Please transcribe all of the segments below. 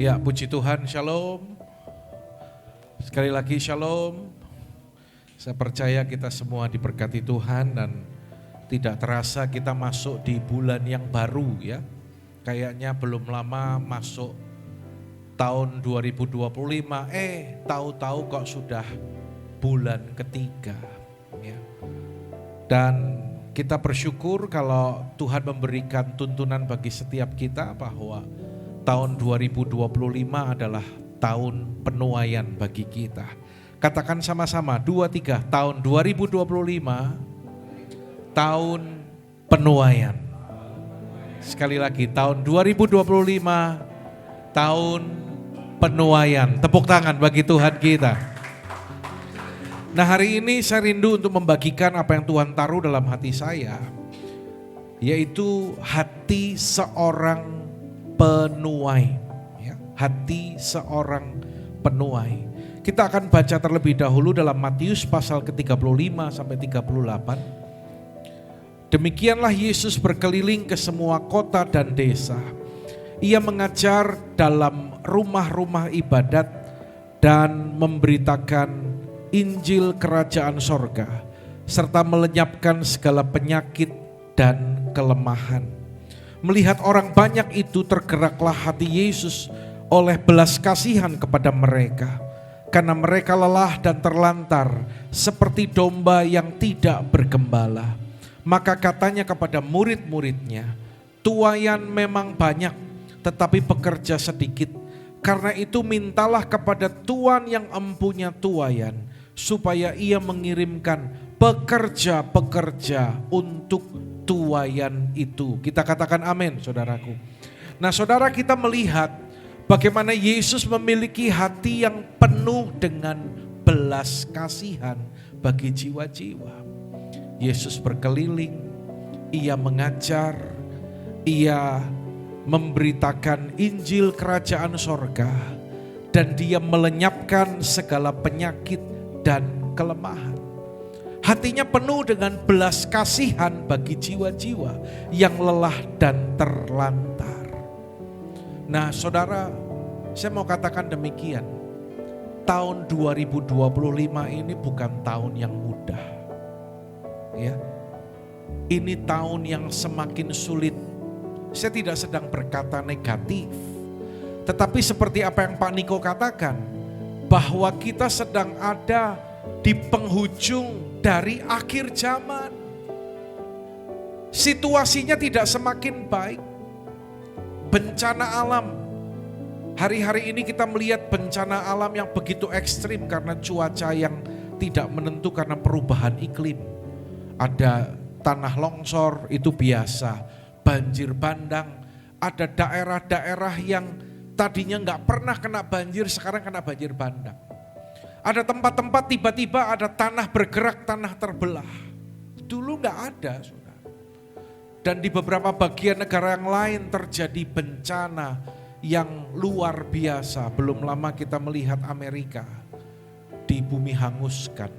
Ya, puji Tuhan, shalom. Sekali lagi shalom. Saya percaya kita semua diberkati Tuhan dan tidak terasa kita masuk di bulan yang baru ya. Kayaknya belum lama masuk tahun 2025, tahu-tahu kok sudah bulan ketiga ya. Dan kita bersyukur kalau Tuhan memberikan tuntunan bagi setiap kita bahwa tahun 2025 adalah tahun penuaian bagi kita. Katakan sama-sama, 2, 3, tahun 2025, tahun penuaian. Sekali lagi, tahun 2025, tahun penuaian. Tepuk tangan bagi Tuhan kita. Nah, hari ini saya rindu untuk membagikan apa yang Tuhan taruh dalam hati saya, yaitu hati seorang penuai, ya, hati seorang penuai. Kita akan baca terlebih dahulu dalam Matius pasal ke-35 sampai 38. Demikianlah Yesus berkeliling ke semua kota dan desa. Ia mengajar dalam rumah-rumah ibadat dan memberitakan Injil Kerajaan Sorga, serta melenyapkan segala penyakit dan kelemahan. Melihat orang banyak itu, tergeraklah hati Yesus oleh belas kasihan kepada mereka, karena mereka lelah dan terlantar seperti domba yang tidak bergembala. Maka katanya kepada murid-muridnya, tuaian memang banyak, tetapi pekerja sedikit. Karena itu mintalah kepada Tuan yang empunya tuaian, supaya ia mengirimkan pekerja-pekerja untuk tuaian itu. Kita katakan amin, saudaraku. Nah, saudara, kita melihat bagaimana Yesus memiliki hati yang penuh dengan belas kasihan bagi jiwa-jiwa. Yesus berkeliling, ia mengajar, ia memberitakan Injil Kerajaan Sorga, dan dia melenyapkan segala penyakit dan kelemahan. Hatinya penuh dengan belas kasihan bagi jiwa-jiwa yang lelah dan terlantar. Nah, saudara, saya mau katakan demikian. Tahun 2025 ini bukan tahun yang mudah. Ya. Ini tahun yang semakin sulit. Saya tidak sedang berkata negatif. Tetapi seperti apa yang Pak Niko katakan, bahwa kita sedang ada di penghujung dari akhir zaman. Situasinya tidak semakin baik. Bencana alam. Hari-hari ini kita melihat bencana alam yang begitu ekstrim karena cuaca yang tidak menentu karena perubahan iklim. Ada tanah longsor, itu biasa. Banjir bandang. Ada daerah-daerah yang tadinya nggak pernah kena banjir, sekarang kena banjir bandang. Ada tempat-tempat tiba-tiba ada tanah bergerak, tanah terbelah. Dulu nggak ada, saudara. Dan di beberapa bagian negara yang lain terjadi bencana yang luar biasa. Belum lama kita melihat Amerika di bumi hanguskan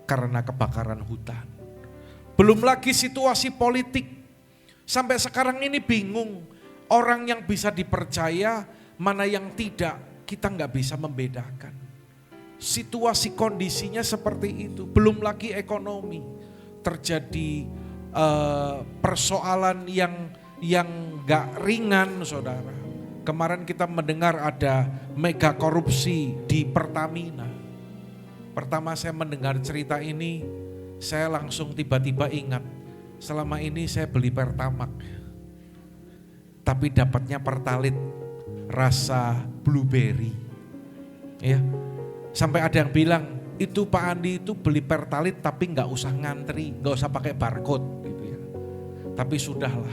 karena kebakaran hutan. Belum lagi situasi politik. Sampai sekarang ini bingung. Orang yang bisa dipercaya, mana yang tidak, kita nggak bisa membedakan. Situasi kondisinya seperti itu. Belum lagi ekonomi. Terjadi persoalan yang gak ringan, saudara. Kemarin kita mendengar ada mega korupsi di Pertamina. Pertama saya mendengar cerita ini, saya langsung tiba-tiba ingat, selama ini saya beli Pertamax, tapi dapatnya Pertalite rasa blueberry. Ya. Sampai ada yang bilang, itu Pak Andi itu beli Pertalite tapi gak usah ngantri, gak usah pakai barcode gitu ya. Tapi sudahlah.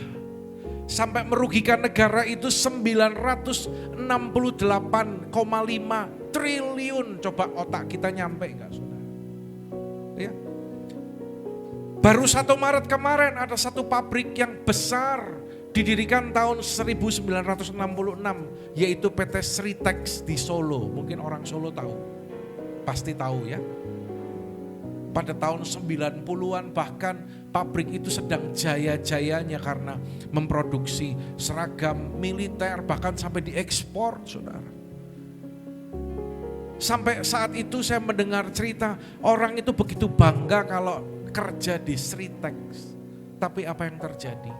Sampai merugikan negara itu 968,5 triliun. Coba otak kita nyampe gak, saudara? Ya. Baru 1 Maret kemarin ada satu pabrik yang besar didirikan tahun 1966, yaitu PT Sritex di Solo. Mungkin orang Solo tahu. Pasti tahu ya. Pada tahun 90-an bahkan pabrik itu sedang jaya-jayanya karena memproduksi seragam militer, bahkan sampai diekspor, saudara. Sampai saat itu saya mendengar cerita orang itu begitu bangga kalau kerja di Sritex. Tapi apa yang terjadi?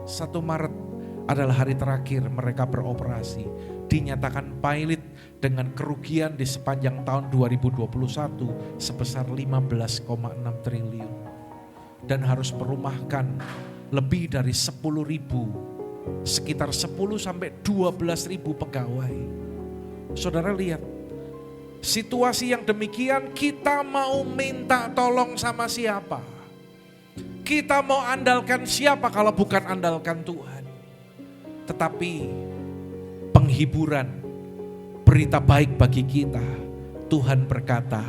1 Maret adalah hari terakhir mereka beroperasi. Dinyatakan pilot dengan kerugian di sepanjang tahun 2021 sebesar 15,6 triliun. Dan harus merumahkan lebih dari 10.000, sekitar 10 sampai 12.000 pegawai. Saudara lihat, situasi yang demikian kita mau minta tolong sama siapa? Kita mau andalkan siapa kalau bukan andalkan Tuhan? Tetapi penghiburan, berita baik bagi kita, Tuhan berkata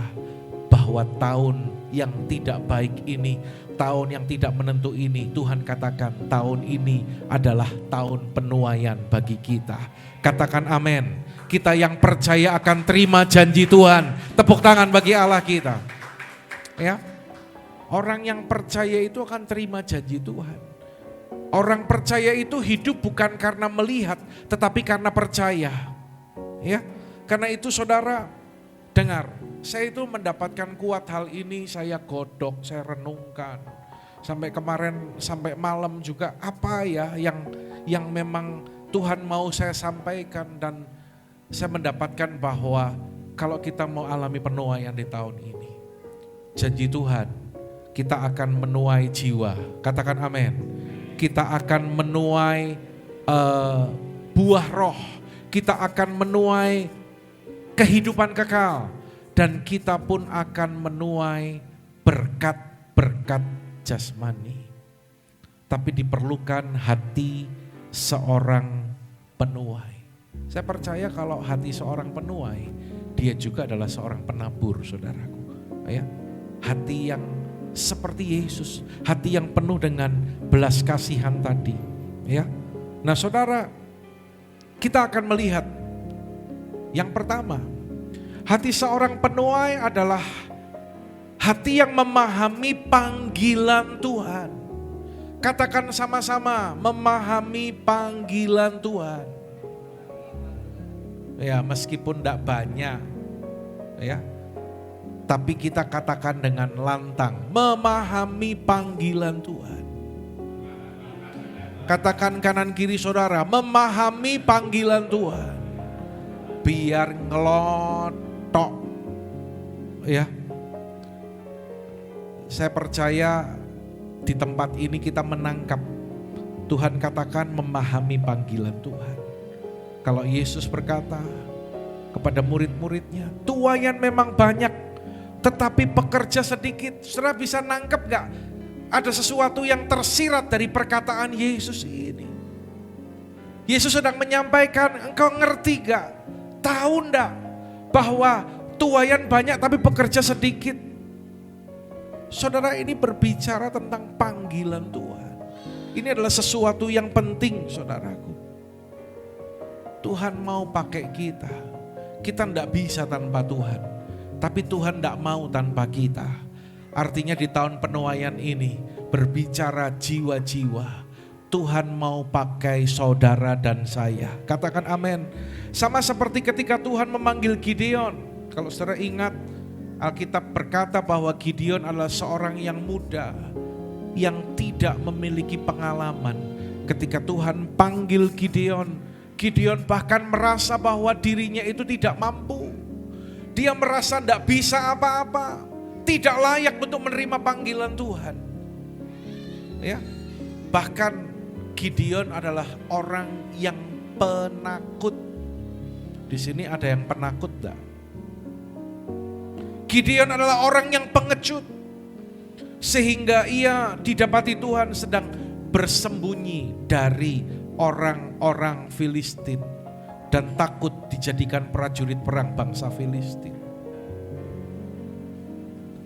bahwa tahun yang tidak baik ini, tahun yang tidak menentu ini, Tuhan katakan tahun ini adalah tahun penuaian bagi kita. Katakan amin. Kita yang percaya akan terima janji Tuhan. Tepuk tangan bagi Allah kita. Ya, orang yang percaya itu akan terima janji Tuhan. Orang percaya itu hidup bukan karena melihat, tetapi karena percaya. Ya, karena itu saudara dengar, saya itu mendapatkan kuat hal ini, saya godok, saya renungkan. Sampai kemarin, sampai malam juga apa ya yang memang Tuhan mau saya sampaikan, dan saya mendapatkan bahwa kalau kita mau alami penuaian di tahun ini, janji Tuhan, kita akan menuai jiwa. Katakan amin. Kita akan menuai buah roh, kita akan menuai kehidupan kekal, dan kita pun akan menuai berkat-berkat jasmani. Tapi diperlukan hati seorang penuai. Saya percaya kalau hati seorang penuai, dia juga adalah seorang penabur, saudaraku. Ya, hati yang seperti Yesus, hati yang penuh dengan belas kasihan tadi. Ya, nah saudara, kita akan melihat yang pertama, hati seorang penuai adalah hati yang memahami panggilan Tuhan. Katakan sama-sama, memahami panggilan Tuhan. Ya, meskipun tidak banyak, ya, tapi kita katakan dengan lantang, memahami panggilan Tuhan. Katakan kanan kiri saudara, memahami panggilan Tuhan. Biar ngelotok. Ya. Saya percaya di tempat ini kita menangkap Tuhan katakan memahami panggilan Tuhan. Kalau Yesus berkata kepada murid-muridnya, tuaian memang banyak, tetapi pekerja sedikit. Saudara bisa nangkep gak? Ada sesuatu yang tersirat dari perkataan Yesus ini. Yesus sedang menyampaikan, engkau ngerti gak? Tahu ndak bahwa tuaian banyak tapi pekerja sedikit? Saudara, ini berbicara tentang panggilan Tuhan. Ini adalah sesuatu yang penting, saudaraku. Tuhan mau pakai kita. Kita ndak bisa tanpa Tuhan. Tapi Tuhan tidak mau tanpa kita. Artinya di tahun penuaian ini berbicara jiwa-jiwa. Tuhan mau pakai saudara dan saya. Katakan amin. Sama seperti ketika Tuhan memanggil Gideon. Kalau saudara ingat, Alkitab berkata bahwa Gideon adalah seorang yang muda, yang tidak memiliki pengalaman. Ketika Tuhan panggil Gideon, Gideon bahkan merasa bahwa dirinya itu tidak mampu. Dia merasa tidak bisa apa-apa, tidak layak untuk menerima panggilan Tuhan. Ya, bahkan Gideon adalah orang yang penakut. Di sini ada yang penakut enggak? Gideon adalah orang yang pengecut, sehingga ia didapati Tuhan sedang bersembunyi dari orang-orang Filistin dan takut dijadikan prajurit perang bangsa Filistin.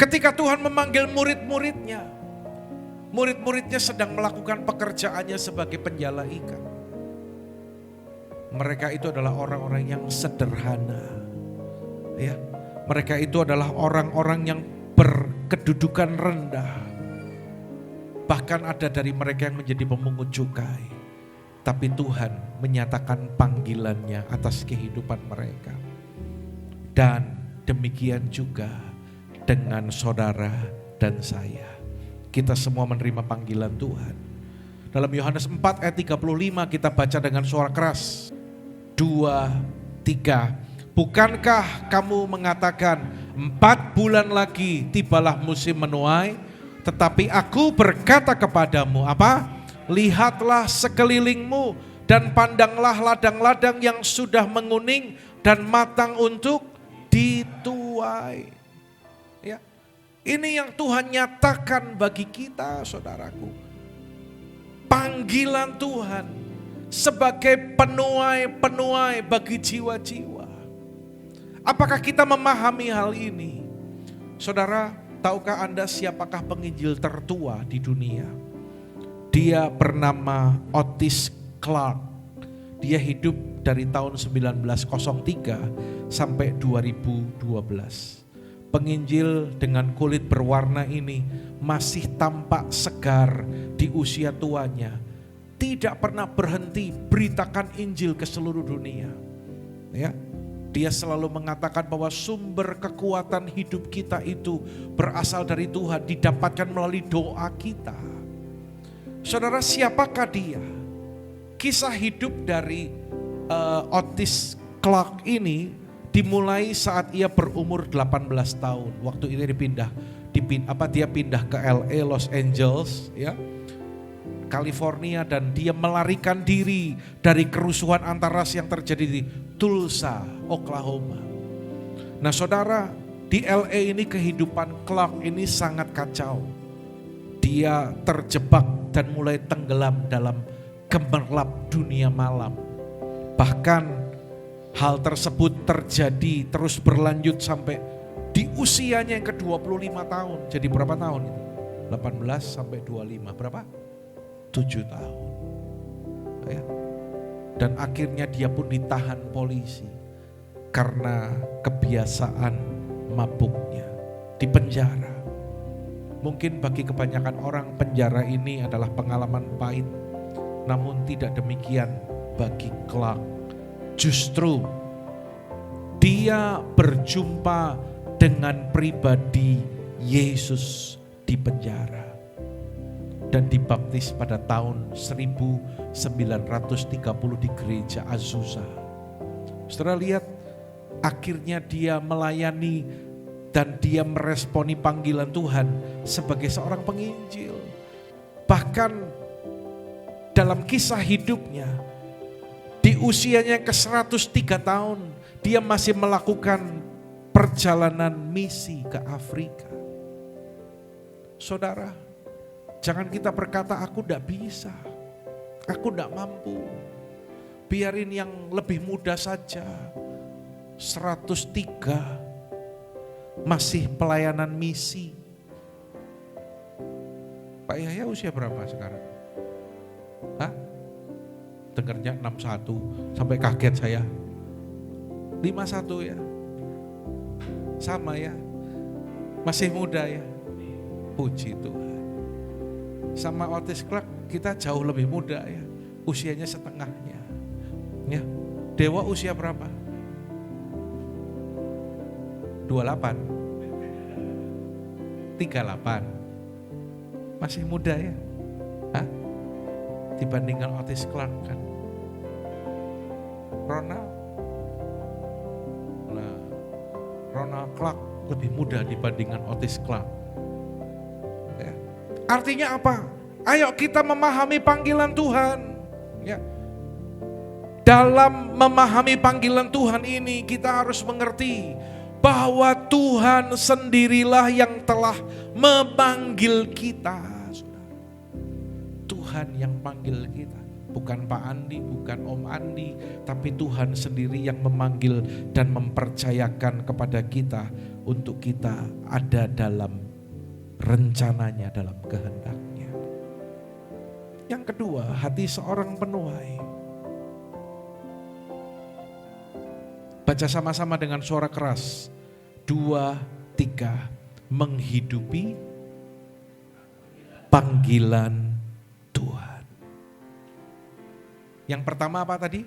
Ketika Tuhan memanggil murid-muridnya, murid-muridnya sedang melakukan pekerjaannya sebagai penjala ikan. Mereka itu adalah orang-orang yang sederhana. Ya, mereka itu adalah orang-orang yang berkedudukan rendah. Bahkan ada dari mereka yang menjadi pemungut cukai. Tapi Tuhan menyatakan panggilannya atas kehidupan mereka. Dan demikian juga dengan saudara dan saya. Kita semua menerima panggilan Tuhan. Dalam Yohanes 4 ayat 35 kita baca dengan suara keras. 2, 3. Bukankah kamu mengatakan 4 bulan lagi tibalah musim menuai? Tetapi aku berkata kepadamu, apa? Lihatlah sekelilingmu dan pandanglah ladang-ladang yang sudah menguning dan matang untuk dituai. Ya. Ini yang Tuhan nyatakan bagi kita, saudaraku. Panggilan Tuhan sebagai penuai-penuai bagi jiwa-jiwa. Apakah kita memahami hal ini? Saudara, tahukah Anda siapakah penginjil tertua di dunia? Dia bernama Otis Clark. Dia hidup dari tahun 1903 sampai 2012. Penginjil dengan kulit berwarna ini masih tampak segar di usia tuanya. Tidak pernah berhenti beritakan Injil ke seluruh dunia. Ya, dia selalu mengatakan bahwa sumber kekuatan hidup kita itu berasal dari Tuhan, didapatkan melalui doa kita. Saudara, siapakah dia? Kisah hidup dari Otis Clark ini dimulai saat ia berumur 18 tahun. Waktu itu dia pindah ke LA, Los Angeles, ya, California, dan dia melarikan diri dari kerusuhan antaras yang terjadi di Tulsa, Oklahoma. Nah, saudara, di LA ini kehidupan Clark ini sangat kacau. Dia terjebak dan mulai tenggelam dalam gemerlap dunia malam. Bahkan hal tersebut terjadi terus berlanjut sampai di usianya yang ke-25 tahun. Jadi berapa tahun itu? 18 sampai 25. Berapa? 7 tahun. Ya. Dan akhirnya dia pun ditahan polisi karena kebiasaan mabuknya. Di penjara. Mungkin bagi kebanyakan orang penjara ini adalah pengalaman pahit. Namun tidak demikian bagi Clark. Justru dia berjumpa dengan pribadi Yesus di penjara. Dan dibaptis pada tahun 1930 di gereja Azusa. Saudara lihat, akhirnya dia melayani dan dia meresponi panggilan Tuhan sebagai seorang penginjil. Bahkan dalam kisah hidupnya, di usianya ke-103 tahun, dia masih melakukan perjalanan misi ke Afrika. Saudara, jangan kita berkata, aku tidak bisa, aku tidak mampu. Biarin yang lebih muda saja, 103 masih pelayanan misi. Pak Yahya usia berapa sekarang? Hah? Dengarnya 61, sampai kaget saya. 51 ya? Sama ya? Masih muda ya? Puji Tuhan. Sama Otis Clark kita jauh lebih muda ya. Usianya setengahnya. Ya. Dewa usia berapa? 28, 38, masih muda ya, hah? Dibandingkan Otis Clark kan. Ronald Clark lebih muda dibandingkan Otis Clark. Ya. Artinya apa? Ayo kita memahami panggilan Tuhan. Ya. Dalam memahami panggilan Tuhan ini kita harus mengerti bahwa Tuhan sendirilah yang telah memanggil kita. Tuhan yang panggil kita. Bukan Pak Andi, bukan Om Andi. Tapi Tuhan sendiri yang memanggil dan mempercayakan kepada kita. Untuk kita ada dalam rencananya, dalam kehendaknya. Yang kedua, hati seorang penuai. Baca sama-sama dengan suara keras. 2, 3. Menghidupi panggilan Tuhan. Yang pertama apa tadi?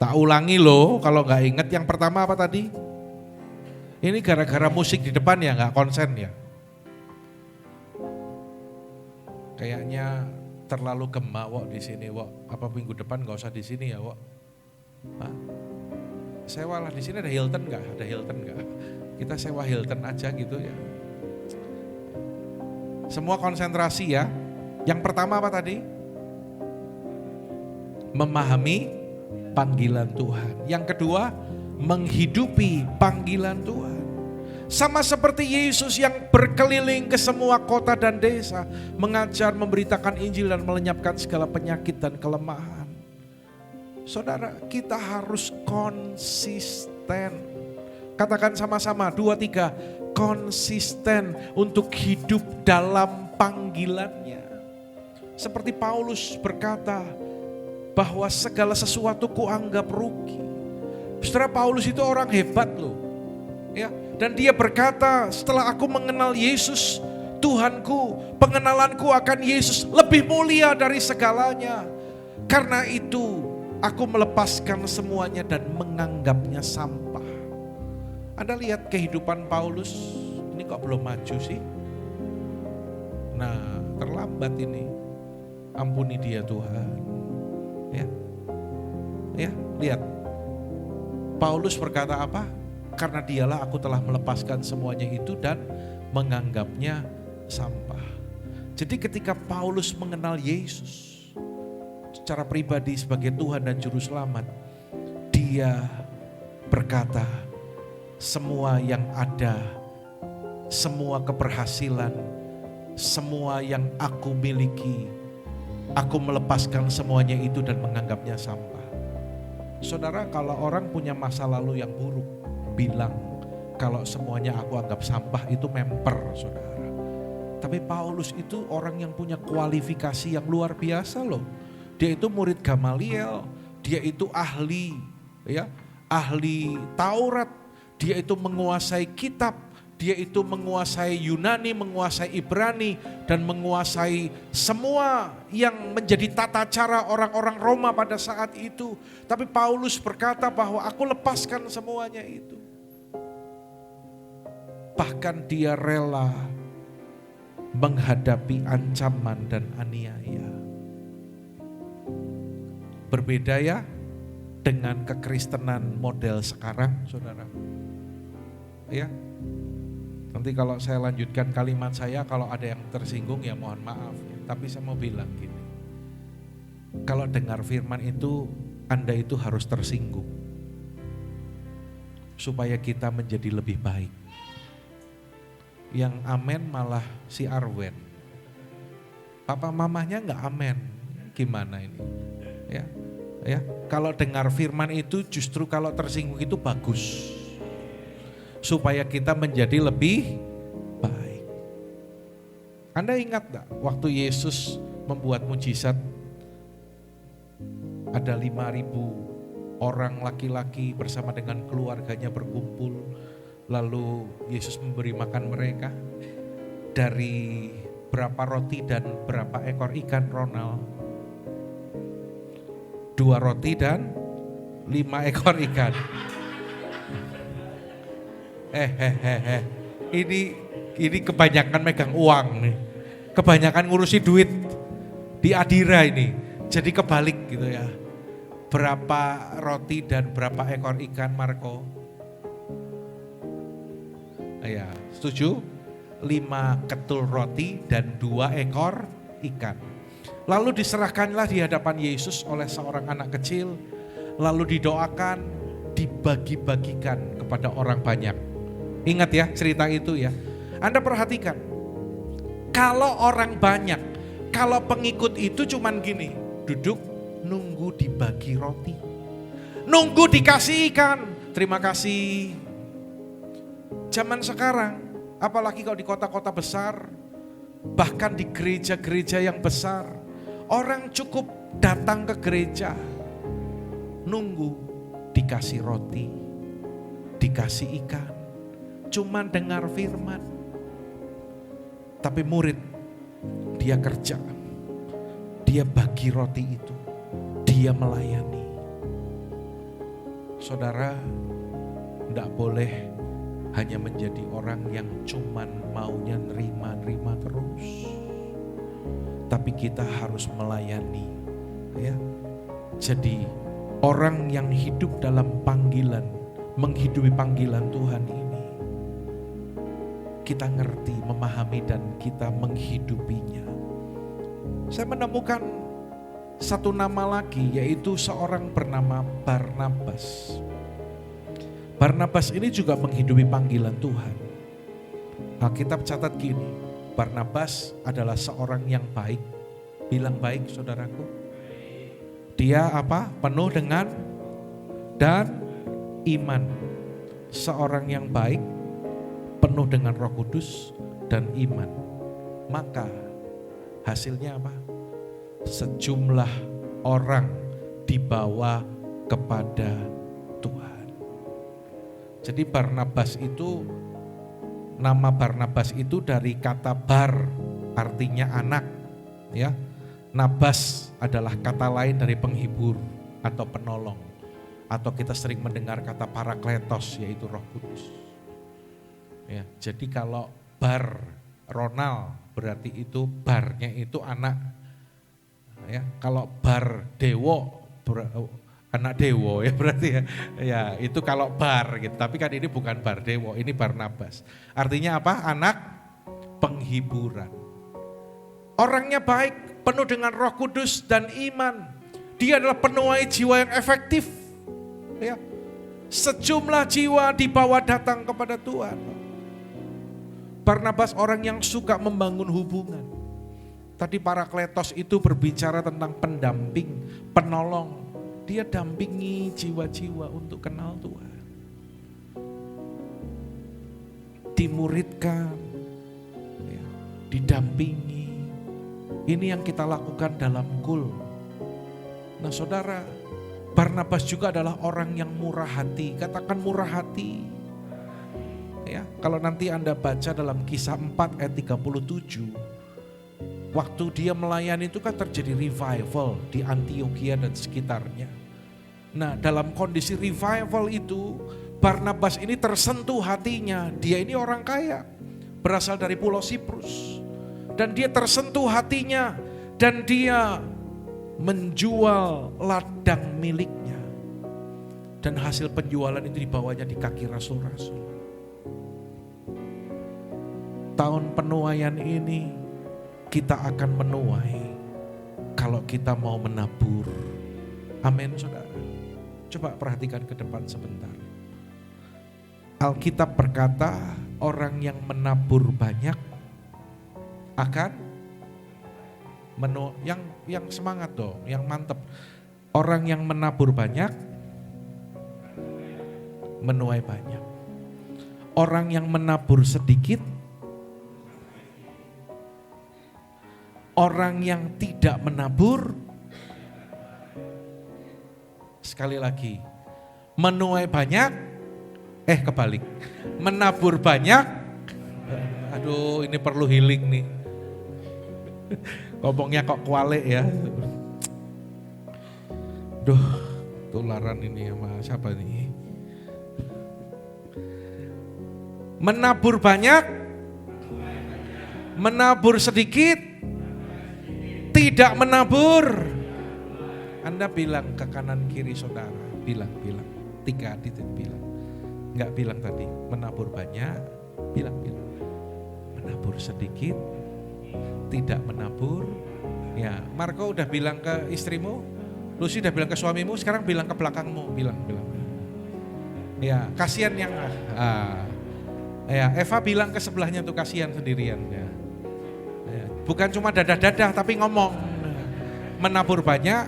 Tak ulangi loh kalau nggak inget. Yang pertama apa tadi? Ini gara-gara musik di depan ya nggak konsen ya. Kayaknya terlalu gema Wok di sini Wok. Apa minggu depan nggak usah di sini ya Wok? Hah? Sewa lah di sini ada Hilton nggak? Ada Hilton nggak? Kita sewa Hilton aja gitu ya. Semua konsentrasi ya. Yang pertama apa tadi? Memahami panggilan Tuhan. Yang kedua, menghidupi panggilan Tuhan. Sama seperti Yesus yang berkeliling ke semua kota dan desa, mengajar, memberitakan Injil dan melenyapkan segala penyakit dan kelemahan. Saudara, kita harus konsisten. Katakan sama-sama, 2, 3, konsisten untuk hidup dalam panggilannya. Seperti Paulus berkata bahwa segala sesuatu kuanggap rugi. Saudara, Paulus itu orang hebat loh. Ya, dan dia berkata, setelah aku mengenal Yesus, Tuhanku, pengenalanku akan Yesus lebih mulia dari segalanya. Karena itu, aku melepaskan semuanya dan menganggapnya sampah. Anda lihat kehidupan Paulus, ini kok belum maju sih? Nah, terlambat ini. Ampuni dia Tuhan. Ya, lihat. Paulus berkata apa? Karena dialah aku telah melepaskan semuanya itu dan menganggapnya sampah. Jadi ketika Paulus mengenal Yesus secara pribadi sebagai Tuhan dan Juru Selamat, dia berkata, semua yang ada, semua keberhasilan, semua yang aku miliki, aku melepaskan semuanya itu dan menganggapnya sampah. Saudara, kalau orang punya masa lalu yang buruk, bilang kalau semuanya aku anggap sampah, itu memper, saudara. Tapi Paulus itu orang yang punya kualifikasi yang luar biasa loh. Dia itu murid Gamaliel, dia itu ahli, ya, ahli Taurat. Dia itu menguasai kitab, dia itu menguasai Yunani, menguasai Ibrani, dan menguasai semua yang menjadi tata cara orang-orang Roma pada saat itu. Tapi Paulus berkata bahwa aku lepaskan semuanya itu. Bahkan dia rela menghadapi ancaman dan aniaya. Berbeda ya dengan kekristenan model sekarang, saudara. Ya, nanti kalau saya lanjutkan kalimat saya, kalau ada yang tersinggung ya mohon maaf ya. Tapi saya mau bilang gini, kalau dengar firman itu, Anda itu harus tersinggung supaya kita menjadi lebih baik. Yang amen malah si Arwen, papa mamahnya nggak amen, gimana ini? Ya, kalau dengar firman itu justru kalau tersinggung itu bagus. Supaya kita menjadi lebih baik. Anda ingat gak waktu Yesus membuat mujizat, ada 5.000 orang laki-laki bersama dengan keluarganya berkumpul, lalu Yesus memberi makan mereka dari berapa roti dan berapa ekor ikan, Ronald? 2 roti dan 5 ekor ikan. Ini kebanyakan megang uang nih. Kebanyakan ngurusi duit di Adira ini. Jadi kebalik gitu ya. Berapa roti dan berapa ekor ikan, Marco? Ya, setuju? 5 ketul roti dan 2 ekor ikan. Lalu diserahkanlah di hadapan Yesus oleh seorang anak kecil. Lalu didoakan, dibagi-bagikan kepada orang banyak. Ingat ya cerita itu ya. Anda perhatikan, kalau orang banyak, kalau pengikut itu cuman gini, duduk nunggu dibagi roti, nunggu dikasih ikan, terima kasih. Zaman sekarang, apalagi kalau di kota-kota besar, bahkan di gereja-gereja yang besar, orang cukup datang ke gereja, nunggu dikasih roti, dikasih ikan, cuman dengar firman. Tapi murid, dia kerja, dia bagi roti itu, dia melayani. Saudara, tidak boleh hanya menjadi orang yang cuman maunya nerima terus. Tapi kita harus melayani, ya. Jadi orang yang hidup dalam panggilan, menghidupi panggilan Tuhan ini, kita ngerti, memahami, dan kita menghidupinya. Saya menemukan satu nama lagi, yaitu seorang bernama Barnabas. Barnabas ini juga menghidupi panggilan Tuhan. Alkitab catat gini, Barnabas adalah seorang yang baik. Bilang baik, saudaraku. Dia apa? Penuh dengan dan iman. Seorang yang baik, penuh dengan Roh Kudus dan iman. Maka hasilnya apa? Sejumlah orang dibawa kepada Tuhan. Jadi Barnabas itu, nama Barnabas itu dari kata bar, artinya anak, ya. Nabas adalah kata lain dari penghibur atau penolong. Atau kita sering mendengar kata parakletos, yaitu Roh Kudus. Ya, jadi kalau bar Ronald berarti itu barnya itu anak. Ya, kalau bar Dewo anak Dewo ya berarti ya. Ya, itu kalau bar gitu. Tapi kan ini bukan bar Dewo, ini Barnabas. Artinya apa? Anak penghiburan. Orangnya baik, penuh dengan Roh Kudus dan iman. Dia adalah penuai jiwa yang efektif. Ya. Sejumlah jiwa dibawa datang kepada Tuhan. Barnabas orang yang suka membangun hubungan. Tadi Parakletos itu berbicara tentang pendamping, penolong. Dia dampingi jiwa-jiwa untuk kenal Tuhan. Dimuridkan, ya, didampingi. Ini yang kita lakukan dalam kul. Nah saudara, Barnabas juga adalah orang yang murah hati. Katakan murah hati. Ya, kalau nanti Anda baca dalam Kisah 4 ayat 37, waktu dia melayani itu kan terjadi revival di Antioquia dan sekitarnya. Nah, dalam kondisi revival itu, Barnabas ini tersentuh hatinya. Dia ini orang kaya, berasal dari Pulau Siprus. Dan dia tersentuh hatinya, dan dia menjual ladang miliknya. Dan hasil penjualan itu dibawanya di kaki rasul-rasul. Tahun penuaian ini kita akan menuai kalau kita mau menabur. Amin saudara. Coba perhatikan ke depan sebentar. Alkitab berkata orang yang menabur banyak akan yang semangat dong, yang mantep. Orang yang menabur banyak menuai banyak. Orang yang menabur sedikit, orang yang tidak menabur, sekali lagi, menuai banyak, kebalik, menabur banyak, aduh ini perlu healing nih, ngomongnya kok kualik ya, duh tularan ini sama siapa nih, menabur banyak, menabur sedikit, tidak menabur. Anda bilang ke kanan kiri saudara, bilang, 3 titik bilang. Enggak bilang tadi, menabur banyak, bilang. Menabur sedikit, tidak menabur. Ya, Marco udah bilang ke istrimu, Lucy udah bilang ke suamimu, sekarang bilang ke belakangmu, bilang. Ya, kasihan yang ya, Eva bilang ke sebelahnya tuh kasihan sendirian ya. Bukan cuma dadah-dadah tapi ngomong. Menabur banyak,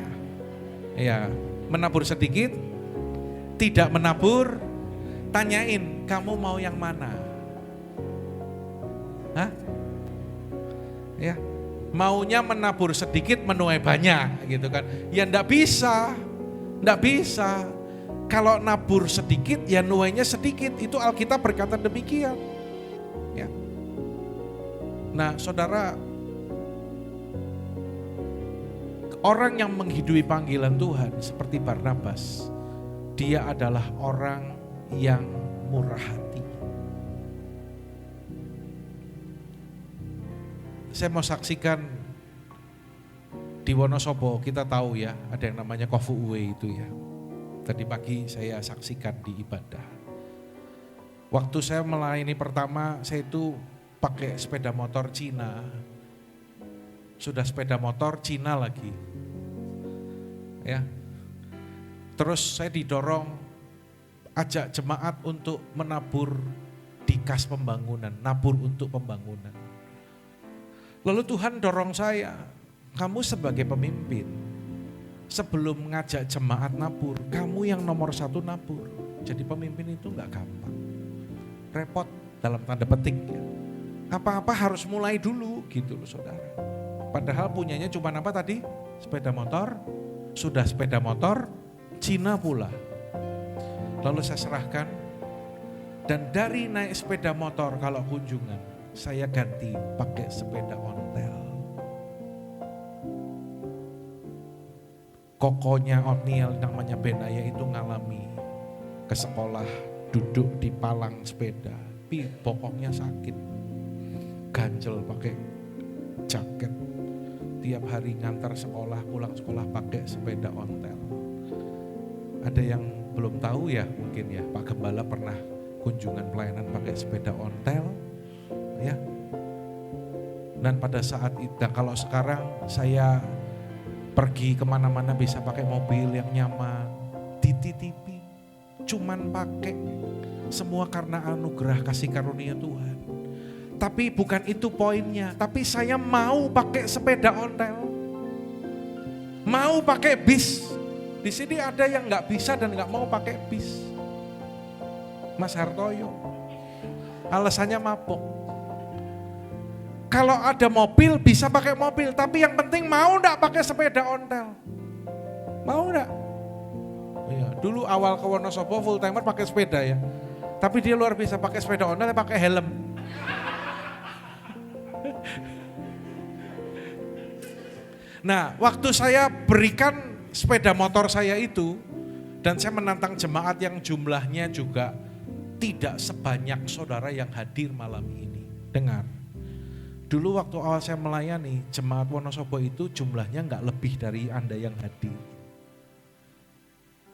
ya, menabur sedikit, tidak menabur. Tanyain, kamu mau yang mana? Hah? Ya, maunya menabur sedikit menuai banyak gitu kan. Ya enggak bisa. Kalau nabur sedikit ya nuainya sedikit. Itu Alkitab berkata demikian. Ya. Nah saudara, orang yang menghidupi panggilan Tuhan seperti Barnabas, dia adalah orang yang murah hati. Saya mau saksikan di Wonosobo, kita tahu ya, ada yang namanya Kofu Uwe itu ya. Tadi pagi saya saksikan di ibadah. Waktu saya melayani pertama, saya itu pakai sepeda motor Cina. Sudah sepeda motor Cina lagi. Ya. Terus saya didorong ajak jemaat untuk menabur di kas pembangunan, nabur untuk pembangunan. Lalu Tuhan dorong saya, kamu sebagai pemimpin, sebelum ngajak jemaat nabur, kamu yang nomor 1 nabur. Jadi pemimpin itu gak gampang, repot dalam tanda petik ya. Apa-apa harus mulai dulu gitu loh saudara. Padahal punyanya cuma apa tadi? Sepeda motor, sudah sepeda motor, Cina pula. Lalu saya serahkan, dan dari naik sepeda motor kalau kunjungan, saya ganti pakai sepeda ontel. Kokonya Otniel namanya Benaya itu ngalami ke sekolah, duduk di palang sepeda, bokongnya sakit, ganjel pakai jaket. Tiap hari ngantar sekolah, pulang sekolah pakai sepeda ontel. Ada yang belum tahu ya mungkin ya, Pak Gembala pernah kunjungan pelayanan pakai sepeda ontel ya. Dan pada saat itu, kalau sekarang saya pergi kemana-mana bisa pakai mobil yang nyaman, dititipi, cuman pakai, semua karena anugerah kasih karunia Tuhan. Tapi bukan itu poinnya, tapi saya mau pakai sepeda ontel, mau pakai bis. Di sini ada yang nggak bisa dan nggak mau pakai bis. Mas Hartoyo, alasannya mabok. Kalau ada mobil bisa pakai mobil, tapi yang penting mau nggak pakai sepeda ontel? Mau nggak? Ya, dulu awal ke Wonosobo full timer pakai sepeda ya, tapi dia luar biasa pakai sepeda ontel, pakai helm. Nah, waktu saya berikan sepeda motor saya itu, dan saya menantang jemaat yang jumlahnya juga tidak sebanyak saudara yang hadir malam ini. Dengar, dulu waktu awal saya melayani, jemaat Wonosobo itu jumlahnya nggak lebih dari Anda yang hadir.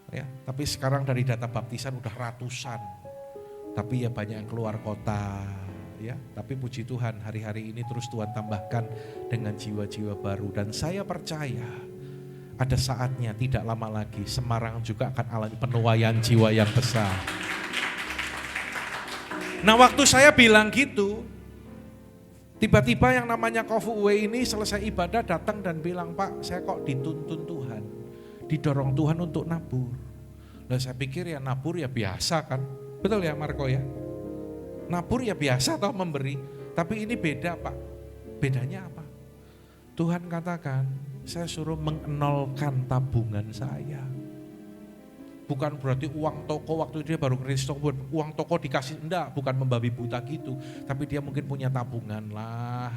Ya, tapi sekarang dari data baptisan udah ratusan. Tapi ya banyak yang keluar kota. Ya, tapi puji Tuhan hari-hari ini terus Tuhan tambahkan dengan jiwa-jiwa baru. Dan saya percaya ada saatnya tidak lama lagi Semarang juga akan alami penuaian jiwa yang besar. Nah waktu saya bilang gitu, tiba-tiba yang namanya Kofu Uwe ini selesai ibadah datang dan bilang, Pak saya kok dituntun Tuhan, didorong Tuhan untuk nabur. Nah saya pikir ya nabur ya biasa kan, betul ya Marco ya? Nabur ya biasa toh memberi, tapi ini beda Pak. Bedanya apa? Tuhan katakan, saya suruh mengenolkan tabungan saya. Bukan berarti uang toko waktu dia baru ngerilis toko, uang toko dikasih, enggak, bukan membabi buta gitu. Tapi dia mungkin punya tabungan lah,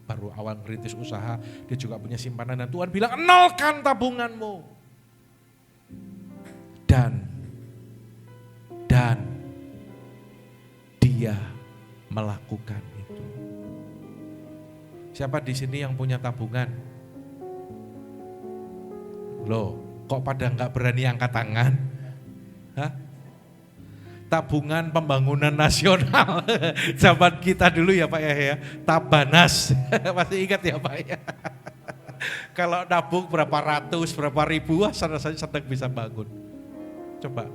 baru awal ngerintis usaha, dia juga punya simpanan. Dan Tuhan bilang, enolkan tabunganmu. Dan dia melakukan itu. Siapa di sini yang punya tabungan? Loh, kok pada nggak berani angkat tangan? Hah? Tabungan pembangunan nasional zaman kita dulu ya Pak ya, Tabanas. Masih ingat ya Pak ya? Kalau nabung berapa ratus, berapa ribu, saya sedang bisa bangun. Coba,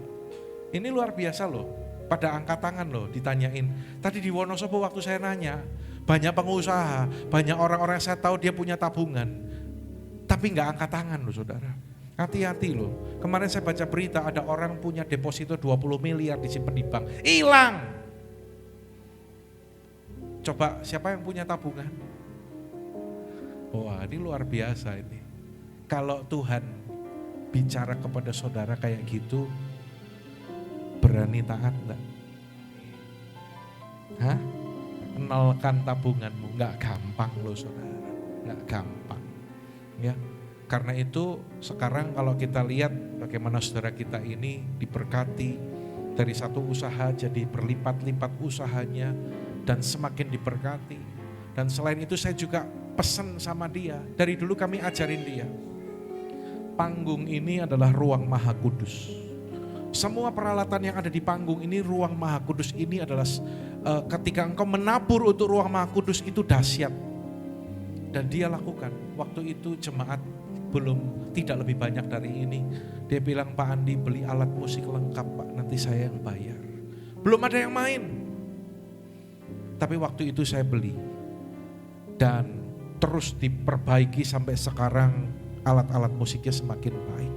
ini luar biasa loh. Pada angkat tangan loh, ditanyain. Tadi di Wonosobo waktu saya nanya, banyak pengusaha, banyak orang-orang yang saya tahu dia punya tabungan, tapi nggak angkat tangan loh saudara. Hati-hati loh. Kemarin saya baca berita ada orang punya deposito 20 miliar disimpan di bank, hilang. Coba siapa yang punya tabungan? Wah ini luar biasa ini. Kalau Tuhan bicara kepada saudara kayak gitu, berani taat enggak? Hah? memaksimalkan tabunganmu. Nggak gampang loh saudara, nggak gampang. Ya, karena itu sekarang kalau kita lihat bagaimana saudara kita ini diberkati dari satu usaha jadi berlipat-lipat usahanya dan semakin diberkati. Dan selain itu saya juga pesan sama dia, dari dulu kami ajarin dia, panggung ini adalah ruang Maha Kudus. Semua peralatan yang ada di panggung ini, ruang Maha Kudus ini adalah ketika engkau menabur untuk ruang Maha Kudus itu dahsyat. Dan dia lakukan. Waktu itu jemaat belum, tidak lebih banyak dari ini. Dia bilang, Pak Andi beli alat musik lengkap Pak, nanti saya yang bayar. Belum ada yang main. Tapi waktu itu saya beli. Dan terus diperbaiki sampai sekarang alat-alat musiknya semakin baik.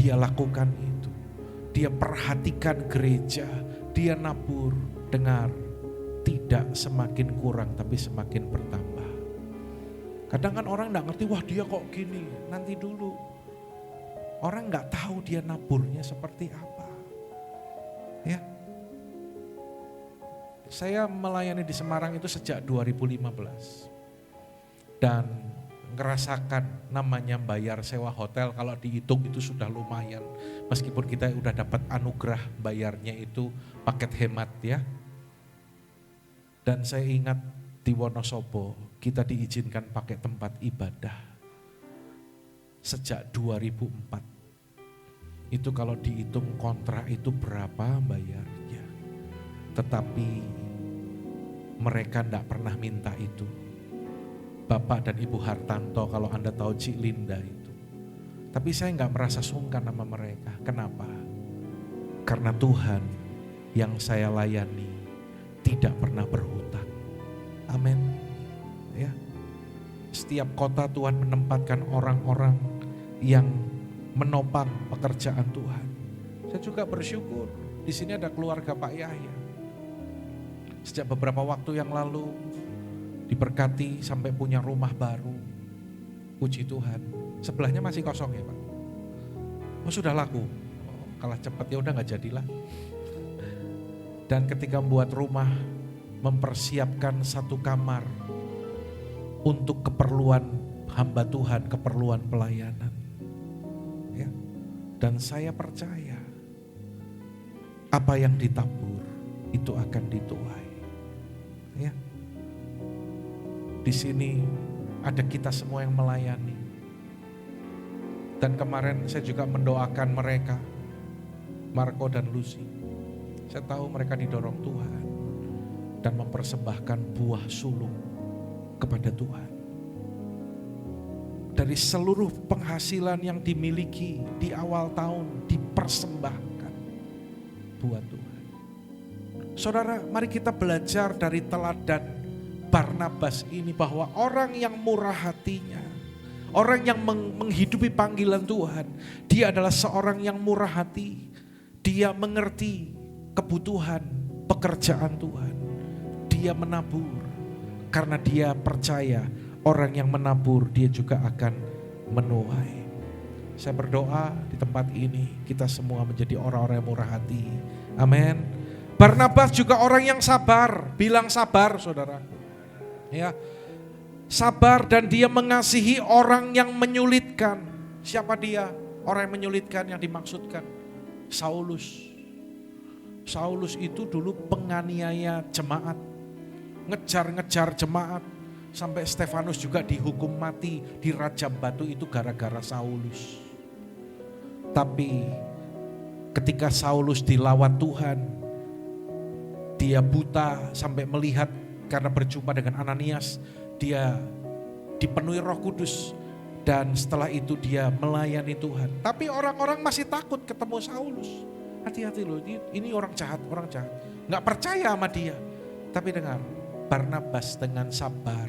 Dia lakukan itu. Dia perhatikan gereja, dia nabur, dengar, tidak semakin kurang tapi semakin bertambah. Kadang kan orang gak ngerti, wah dia kok gini, nanti dulu. Orang gak tahu dia naburnya seperti apa. Ya. Saya melayani di Semarang itu sejak 2015. Dan ngerasakan namanya bayar sewa hotel, kalau dihitung itu sudah lumayan. Meskipun kita udah dapat anugerah bayarnya itu paket hemat ya. Dan saya ingat di Wonosobo kita diizinkan pakai tempat ibadah sejak 2004. Itu kalau dihitung kontrak itu berapa bayarnya. Tetapi mereka tidak pernah minta itu. Bapak dan Ibu Hartanto, kalau Anda tahu Cik Linda itu. Tapi saya nggak merasa sungkan sama mereka. Kenapa? Karena Tuhan yang saya layani tidak pernah berhutang. Amin. Ya. Setiap kota Tuhan menempatkan orang-orang yang menopang pekerjaan Tuhan. Saya juga bersyukur. Di sini ada keluarga Pak Yahya. Sejak beberapa waktu yang lalu diberkati sampai punya rumah baru. Puji Tuhan. Sebelahnya masih kosong ya Pak. Oh sudah laku. Oh, kalah cepat ya udah nggak jadilah. Dan ketika membuat rumah, mempersiapkan satu kamar untuk keperluan hamba Tuhan, keperluan pelayanan. Ya. Dan saya percaya apa yang ditabur itu akan dituai. Ya. Di sini ada kita semua yang melayani. Dan kemarin saya juga mendoakan mereka, Marco dan Lucy. Saya tahu mereka didorong Tuhan dan mempersembahkan buah sulung kepada Tuhan. Dari seluruh penghasilan yang dimiliki di awal tahun dipersembahkan buat Tuhan. Saudara, mari kita belajar dari teladan Barnabas ini bahwa orang yang murah hatinya, orang yang menghidupi panggilan Tuhan, dia adalah seorang yang murah hati. Dia mengerti kebutuhan pekerjaan Tuhan. Dia menabur karena dia percaya orang yang menabur dia juga akan menuai. Saya berdoa di tempat ini kita semua menjadi orang-orang yang murah hati. Amin. Barnabas juga orang yang sabar. Bilang sabar saudara. Ya, sabar dan dia mengasihi orang yang menyulitkan. Siapa dia? Orang yang menyulitkan yang dimaksudkan Saulus. Saulus itu dulu penganiaya jemaat, ngejar-ngejar jemaat, sampai Stefanus juga dihukum mati, dirajam batu itu gara-gara Saulus. Tapi ketika Saulus dilawat Tuhan, dia buta sampai melihat. Karena berjumpa dengan Ananias, dia dipenuhi Roh Kudus. Dan setelah itu dia melayani Tuhan. Tapi orang-orang masih takut ketemu Saulus. Hati-hati loh, ini orang jahat, orang jahat. Gak percaya sama dia. Tapi dengar, Barnabas dengan sabar,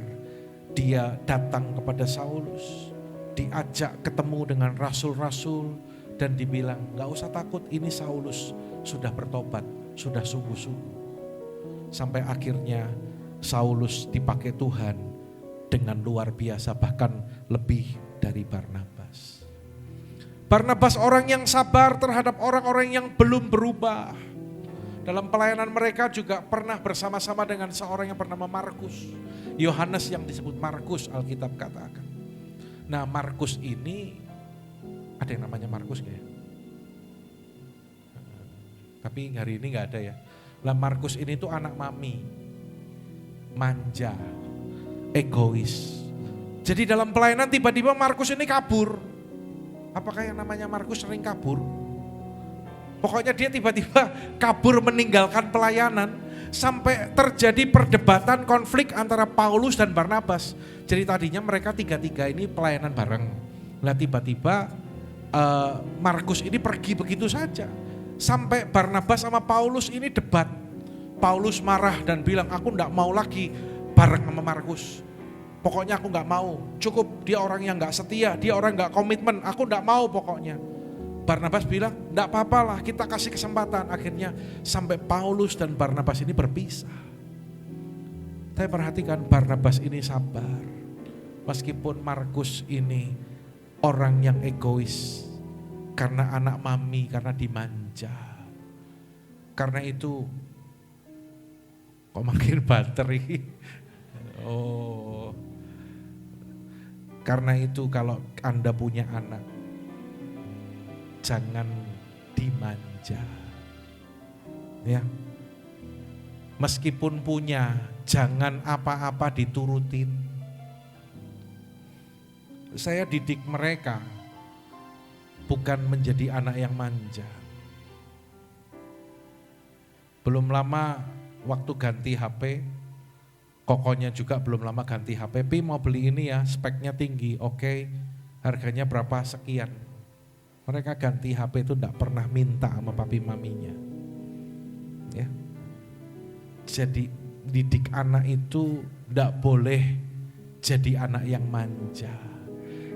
dia datang kepada Saulus. Diajak ketemu dengan rasul-rasul. Dan dibilang, gak usah takut, ini Saulus sudah bertobat, sudah sungguh-sungguh. Sampai akhirnya Saulus dipakai Tuhan dengan luar biasa, bahkan lebih dari Barnabas. Barnabas orang yang sabar terhadap orang-orang yang belum berubah. Dalam pelayanan mereka juga pernah bersama-sama dengan seorang yang bernama Markus. Yohanes yang disebut Markus, Alkitab katakan. Nah, Markus ini, ada yang namanya Markus gak ya? Tapi hari ini gak ada ya. Lah Markus ini tuh anak mami, manja, egois. Jadi dalam pelayanan tiba-tiba Markus ini kabur. Apakah yang namanya Markus sering kabur? Pokoknya dia tiba-tiba kabur meninggalkan pelayanan. Sampai terjadi perdebatan konflik antara Paulus dan Barnabas. Jadi tadinya mereka tiga-tiga ini pelayanan bareng. Nah tiba-tiba Markus ini pergi begitu saja. Sampai Barnabas sama Paulus ini debat. Paulus marah dan bilang, aku enggak mau lagi bareng sama Markus. Pokoknya aku enggak mau. Cukup dia orang yang enggak setia, dia orang enggak komitmen. Aku enggak mau pokoknya. Barnabas bilang, enggak apa-apa lah, kita kasih kesempatan. Akhirnya sampai Paulus dan Barnabas ini berpisah. Saya perhatikan Barnabas ini sabar. Meskipun Markus ini orang yang egois. Karena anak mami, karena dimanja. Karena itu, kok makin bateri. Oh, karena itu kalau Anda punya anak, jangan dimanja. Ya, meskipun punya, jangan apa-apa diturutin. Saya didik mereka bukan menjadi anak yang manja. Belum lama waktu ganti HP, kokonya juga belum lama ganti HP. Pi mau beli ini ya, speknya tinggi, oke, harganya berapa sekian. Mereka ganti HP itu enggak pernah minta sama papi maminya. Ya. Jadi didik anak itu enggak boleh jadi anak yang manja.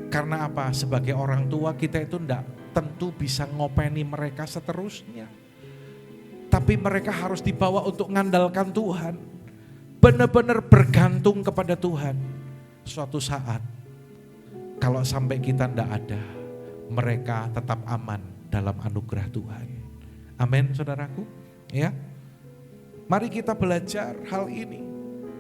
Karena apa? Sebagai orang tua kita itu enggak tentu bisa ngopeni mereka seterusnya. Tapi mereka harus dibawa untuk mengandalkan Tuhan. Benar-benar bergantung kepada Tuhan. Suatu saat kalau sampai kita enggak ada, mereka tetap aman dalam anugerah Tuhan. Amin saudaraku. Ya. Mari kita belajar hal ini.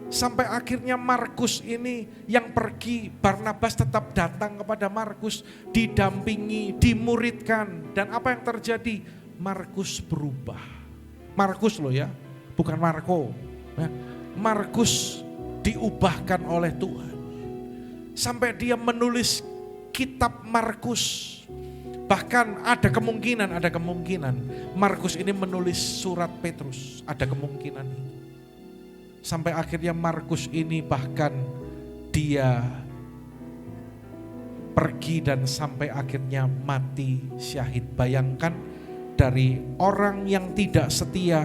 Sampai akhirnya Markus ini yang pergi, Barnabas tetap datang kepada Markus, didampingi, dimuridkan. Dan apa yang terjadi? Markus berubah. Markus loh ya, bukan Marco. Markus diubahkan oleh Tuhan. Sampai dia menulis kitab Markus. Bahkan ada kemungkinan Markus ini menulis surat Petrus. Ada kemungkinan itu. Sampai akhirnya Markus ini bahkan dia pergi dan sampai akhirnya mati syahid. Bayangkan dari orang yang tidak setia,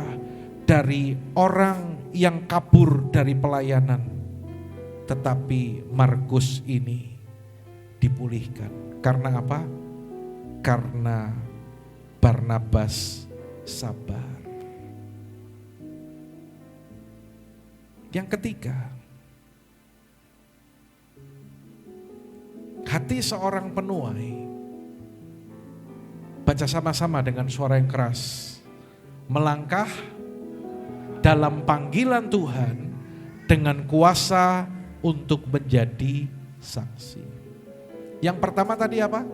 dari orang yang kabur dari pelayanan. Tetapi Markus ini dipulihkan. Karena apa? Karena Barnabas sabar. Yang ketiga, hati seorang penuai. Baca sama-sama dengan suara yang keras. Melangkah dalam panggilan Tuhan dengan kuasa untuk menjadi saksi. Yang pertama tadi apa?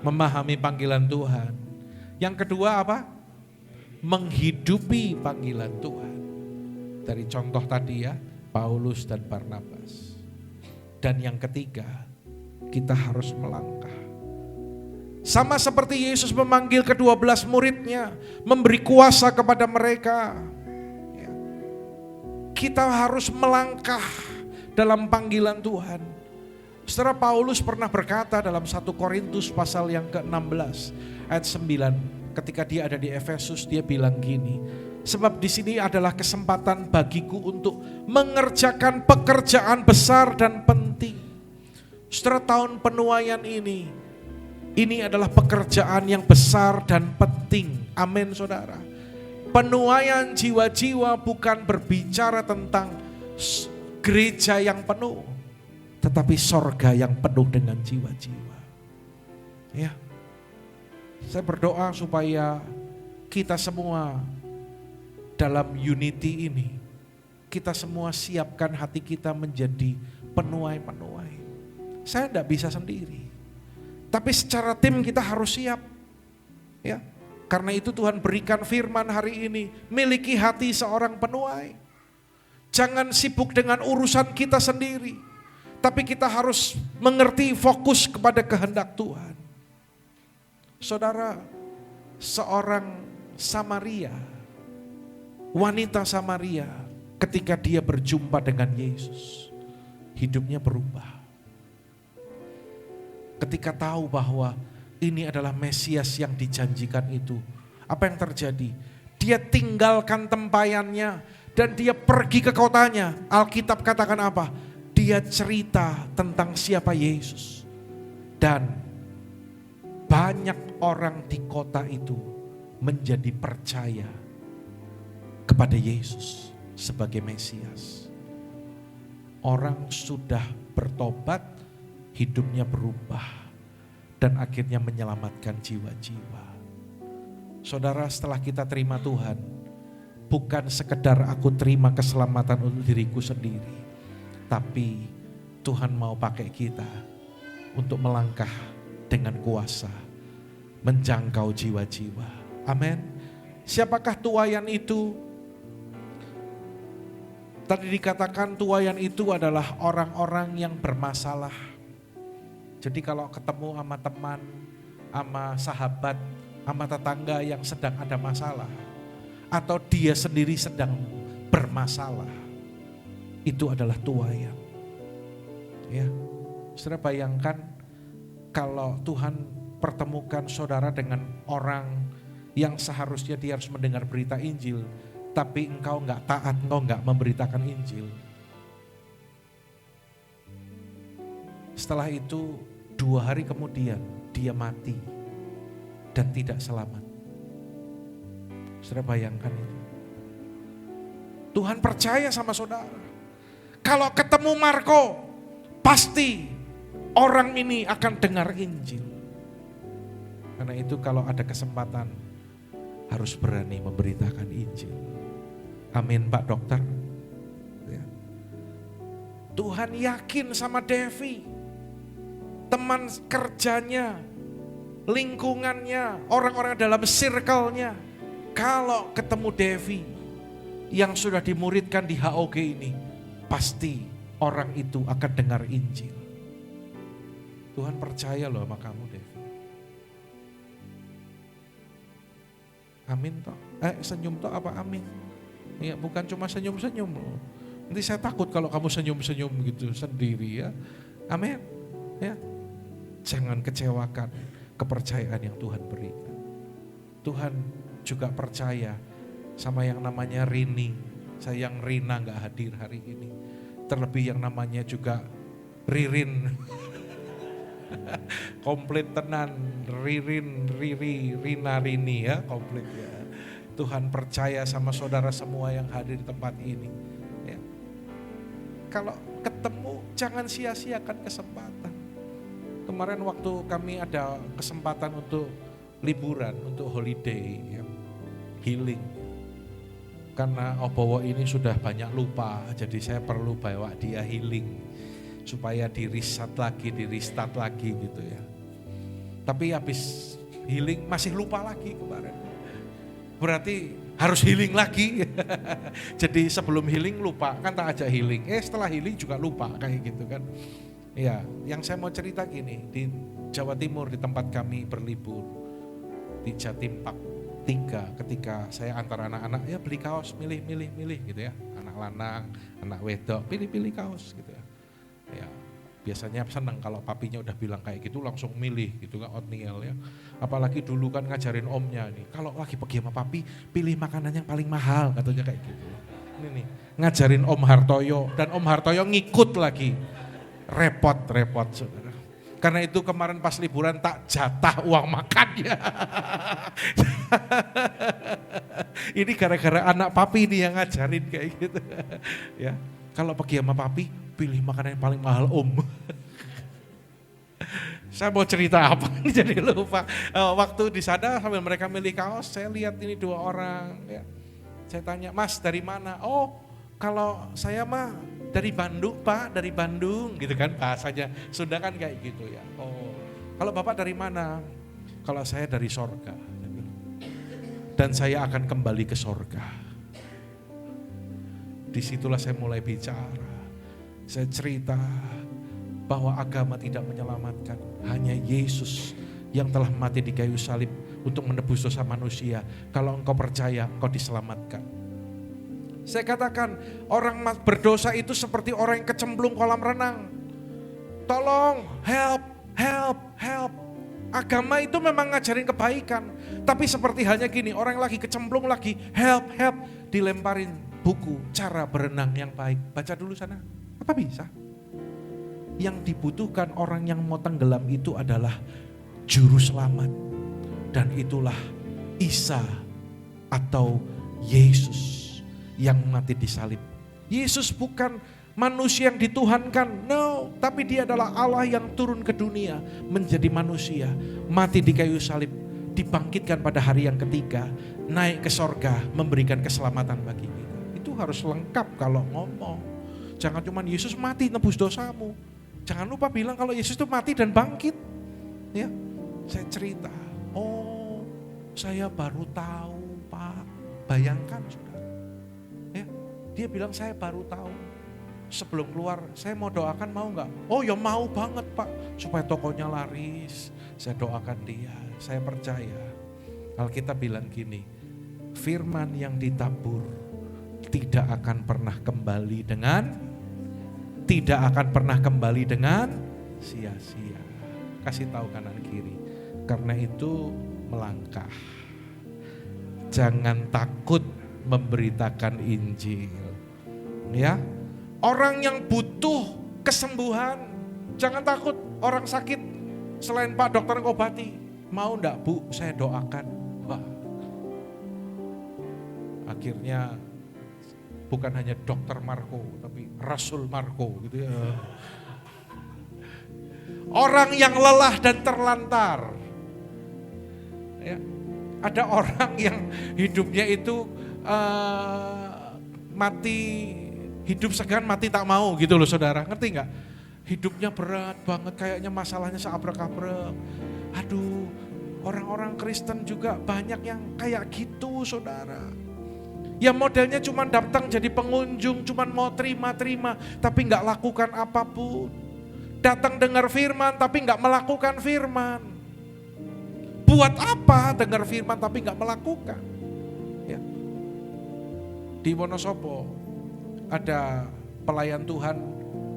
Memahami panggilan Tuhan. Yang kedua apa? Menghidupi panggilan Tuhan. Dari contoh tadi ya, Paulus dan Barnabas. Dan yang ketiga, kita harus melangkah. Sama seperti Yesus memanggil ke-12 muridnya, memberi kuasa kepada mereka. Kita harus melangkah dalam panggilan Tuhan. Saudara, Paulus pernah berkata dalam 1 Korintus pasal yang ke-16 ayat 9, ketika dia ada di Efesus, dia bilang gini, sebab di sini adalah kesempatan bagiku untuk mengerjakan pekerjaan besar dan penting. Setelah tahun penuaian ini adalah pekerjaan yang besar dan penting. Amin saudara. Penuaian jiwa-jiwa bukan berbicara tentang gereja yang penuh, tetapi sorga yang penuh dengan jiwa-jiwa. Ya, saya berdoa supaya kita semua dalam unity ini, kita semua siapkan hati kita menjadi penuai-penuai. Saya tidak bisa sendiri, tapi secara tim kita harus siap. Ya, karena itu Tuhan berikan firman hari ini, miliki hati seorang penuai. Jangan sibuk dengan urusan kita sendiri, tapi kita harus mengerti fokus kepada kehendak Tuhan. Saudara, seorang Samaria, wanita Samaria, ketika dia berjumpa dengan Yesus, hidupnya berubah. Ketika tahu bahwa ini adalah Mesias yang dijanjikan itu, apa yang terjadi? Dia tinggalkan tempayannya dan dia pergi ke kotanya. Alkitab katakan apa? Dia cerita tentang siapa Yesus. Dan banyak orang di kota itu menjadi percaya kepada Yesus sebagai Mesias. Orang sudah bertobat, hidupnya berubah, dan akhirnya menyelamatkan jiwa-jiwa. Saudara, setelah kita terima Tuhan, bukan sekedar aku terima keselamatan untuk diriku sendiri, tapi Tuhan mau pakai kita untuk melangkah dengan kuasa, menjangkau jiwa-jiwa. Amin. Siapakah tuaian itu? Tadi dikatakan tuaian itu adalah orang-orang yang bermasalah. Jadi kalau ketemu sama teman, sama sahabat, sama tetangga yang sedang ada masalah, atau dia sendiri sedang bermasalah, itu adalah tuaian. Ya, saudara bayangkan kalau Tuhan pertemukan saudara dengan orang yang seharusnya dia harus mendengar berita Injil, tapi engkau enggak taat, engkau enggak memberitakan Injil. Setelah itu 2 hari kemudian dia mati dan tidak selamat. Saudara bayangkan itu. Tuhan percaya sama saudara. Kalau ketemu Marko, pasti orang ini akan dengar Injil. Karena itu kalau ada kesempatan harus berani memberitakan Injil. Amin Pak Dokter. Ya. Tuhan yakin sama Devi. Teman kerjanya, lingkungannya, orang-orang dalam circle-nya. Kalau ketemu Devi yang sudah dimuridkan di HOG ini, pasti orang itu akan dengar Injil. Tuhan percaya loh sama kamu Devi. Amin toh. Senyum toh apa amin? Ya, bukan cuma senyum-senyum loh. Nanti saya takut kalau kamu senyum-senyum gitu sendiri ya. Amin. Ya. Jangan kecewakan kepercayaan yang Tuhan berikan. Tuhan juga percaya sama yang namanya Rini. Sayang Rina gak hadir hari ini. Terlebih yang namanya juga Ririn. Komplit tenan, Ririn, Riri, Rina, Rini ya, komplit ya. Tuhan percaya sama saudara semua yang hadir di tempat ini. Ya. Kalau ketemu jangan sia-siakan kesempatan. Kemarin waktu kami ada kesempatan untuk liburan, untuk holiday, ya, healing. Karena Obowo ini sudah banyak lupa, jadi saya perlu bawa dia healing. Supaya di restart lagi gitu ya. Tapi habis healing masih lupa lagi kemarin. Berarti harus healing lagi. Jadi sebelum healing lupa, kan tak ajak healing. Setelah healing juga lupa kayak gitu kan. Ya, yang saya mau cerita gini, di Jawa Timur di tempat kami berlibur, di Jatim Park 3, ketika saya antar anak-anak, ya beli kaos, milih gitu ya. Anak lanang, anak wedok, pilih kaos gitu ya. Ya, biasanya senang kalau papinya udah bilang kayak gitu langsung milih gitu kan, oatmeal ya. Apalagi dulu kan ngajarin omnya nih, kalau lagi pergi sama papi pilih makanan yang paling mahal katanya kayak gitu. Ini nih, ngajarin Om Hartoyo dan Om Hartoyo ngikut lagi. Repot saudara. Karena itu kemarin pas liburan tak jatah uang makan ya. Ini gara-gara anak papi nih yang ngajarin kayak gitu. Ya, kalau pergi sama papi pilih makanan yang paling mahal Om. Saya mau cerita apa jadi lupa. Waktu di sana sambil mereka milih kaos, saya lihat ini 2 orang ya. Saya tanya, Mas dari mana? Oh kalau saya mah dari Bandung Pak, dari Bandung gitu kan bahasanya. Sunda kan kayak gitu ya. Oh kalau Bapak dari mana? Kalau saya dari sorga. Dan saya akan kembali ke sorga. Disitulah saya mulai bicara. Saya cerita bahwa agama tidak menyelamatkan. Hanya Yesus yang telah mati di kayu salib untuk menebus dosa manusia. Kalau engkau percaya, engkau diselamatkan. Saya katakan, orang berdosa itu seperti orang yang kecemplung kolam renang. Tolong, help, help, help. Agama itu memang ngajarin kebaikan. Tapi seperti halnya gini, orang lagi kecemplung lagi, help, help. Dilemparin buku, cara berenang yang baik. Baca dulu sana, apa bisa? Yang dibutuhkan orang yang mau tenggelam itu adalah juru selamat. Dan itulah Isa atau Yesus yang mati di salib. Yesus bukan manusia yang dituhankan, no. Tapi dia adalah Allah yang turun ke dunia menjadi manusia. Mati di kayu salib, dibangkitkan pada hari yang ketiga. Naik ke sorga, memberikan keselamatan bagi kita. Itu harus lengkap kalau ngomong. Jangan cuma Yesus mati nebus dosamu. Jangan lupa bilang kalau Yesus itu mati dan bangkit. Ya, saya cerita. Oh, saya baru tahu Pak. Bayangkan saudara. Ya, dia bilang saya baru tahu. Sebelum keluar, saya mau doakan mau nggak? Oh ya mau banget Pak. Supaya tokonya laris. Saya doakan dia. Saya percaya. Alkitab bilang gini. Firman yang ditabur tidak akan pernah kembali dengan sia-sia. Kasih tahu kanan kiri. Karena itu melangkah. Jangan takut memberitakan Injil. Ya. Orang yang butuh kesembuhan, jangan takut. Orang sakit selain Pak dokter ngobati, mau enggak Bu saya doakan. Wah. Akhirnya bukan hanya dokter Marco, tapi Rasul Marco gitu ya. Orang yang lelah dan terlantar. Ya, ada orang yang hidupnya itu mati, hidup segan mati tak mau gitu loh saudara. Ngerti gak? Hidupnya berat banget, kayaknya masalahnya seabrek-abrek. Aduh, orang-orang Kristen juga banyak yang kayak gitu saudara. Ya modelnya cuma datang jadi pengunjung, cuma mau terima-terima, tapi gak lakukan apapun. Datang dengar firman tapi gak melakukan firman. Buat apa dengar firman tapi gak melakukan? Ya. Di Wonosobo ada pelayan Tuhan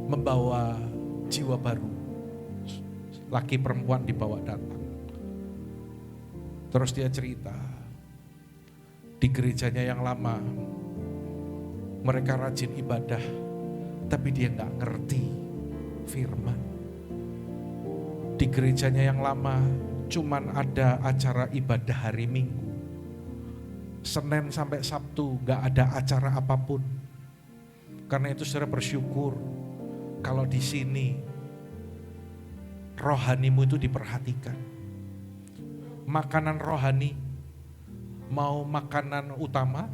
membawa jiwa baru. Laki perempuan dibawa datang. Terus dia cerita, di gerejanya yang lama, mereka rajin ibadah, tapi dia gak ngerti firman. Di gerejanya yang lama, cuman ada acara ibadah hari Minggu. Senin sampai Sabtu gak ada acara apapun. Karena itu saudara bersyukur kalau di sini rohanimu itu diperhatikan. Makanan rohani, mau makanan utama,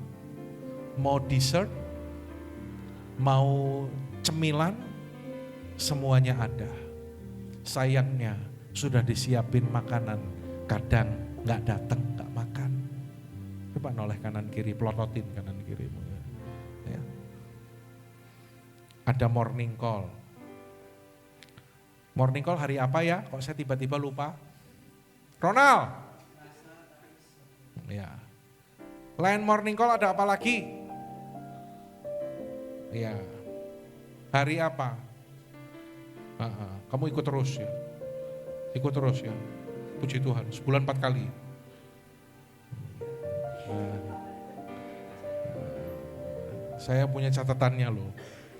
mau dessert, mau cemilan, semuanya ada. Sayangnya sudah disiapin makanan, kadang gak datang, gak makan. Coba noleh kanan kiri, pelototin kanan kirimu. Ya. Ada morning call. Morning call hari apa ya? Kok saya tiba-tiba lupa? Ronald. Ya. Lain morning call ada apa lagi? Ya. Hari apa? Kamu ikut terus ya. Ikut terus ya. Puji Tuhan, sebulan 4 kali. Saya punya catatannya loh.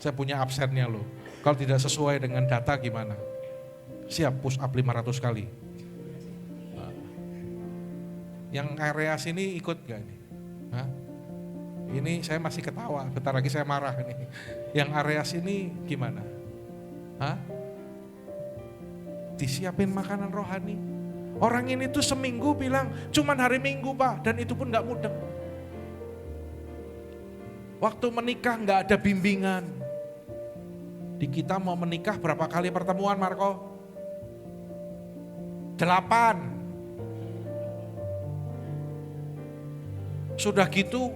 Saya punya absennya loh. Kalau tidak sesuai dengan data gimana? Siap push up 500 kali. Yang area sini ikut gak nih? Hah? Ini saya masih ketawa, bentar lagi saya marah nih. Yang area sini gimana? Hah? Disiapin makanan rohani. Orang ini tuh seminggu bilang cuman hari Minggu Pak, dan itu pun gak mudeng. Waktu menikah nggak ada bimbingan. Di kita mau menikah berapa kali pertemuan Marco? 8. Sudah gitu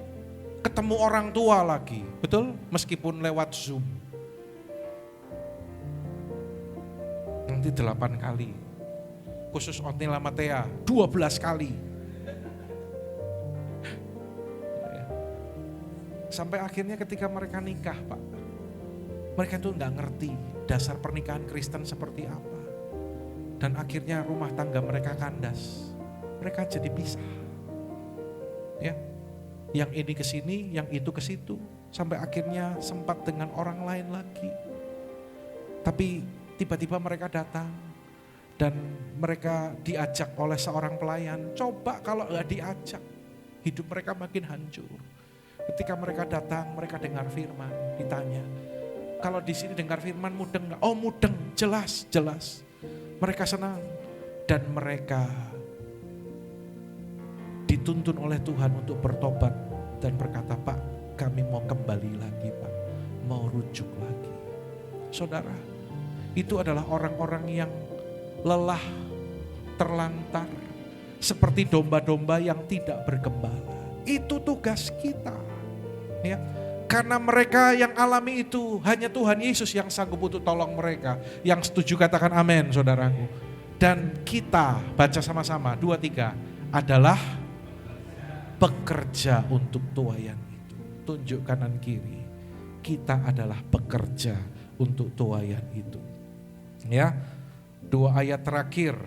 ketemu orang tua lagi, betul? Meskipun lewat Zoom. Nanti 8 kali. Khusus Otnil sama Thea, 12 kali. Sampai akhirnya ketika mereka nikah, Pak, mereka tuh nggak ngerti dasar pernikahan Kristen seperti apa. Dan akhirnya rumah tangga mereka kandas. Mereka jadi pisah. Ya. Yang ini ke sini, yang itu ke situ. Sampai akhirnya sempat dengan orang lain lagi. Tapi tiba-tiba mereka datang. Dan mereka diajak oleh seorang pelayan. Coba kalau nggak diajak, hidup mereka makin hancur. Ketika mereka datang, mereka dengar firman, ditanya, kalau di sini dengar firman mudeng nggak? Oh mudeng, jelas. Mereka senang dan mereka dituntun oleh Tuhan untuk bertobat dan berkata, Pak, kami mau kembali lagi, Pak, mau rujuk lagi. Saudara, itu adalah orang-orang yang lelah, terlantar, seperti domba-domba yang tidak bergembala. Itu tugas kita, ya. Karena mereka yang alami itu hanya Tuhan Yesus yang sanggup untuk tolong mereka. Yang setuju katakan amin, saudaraku. Dan kita baca sama-sama 2, 3 adalah pekerja untuk tuaian itu. Tunjuk kanan kiri. Kita adalah pekerja untuk tuaian itu. Ya. 2 ayat terakhir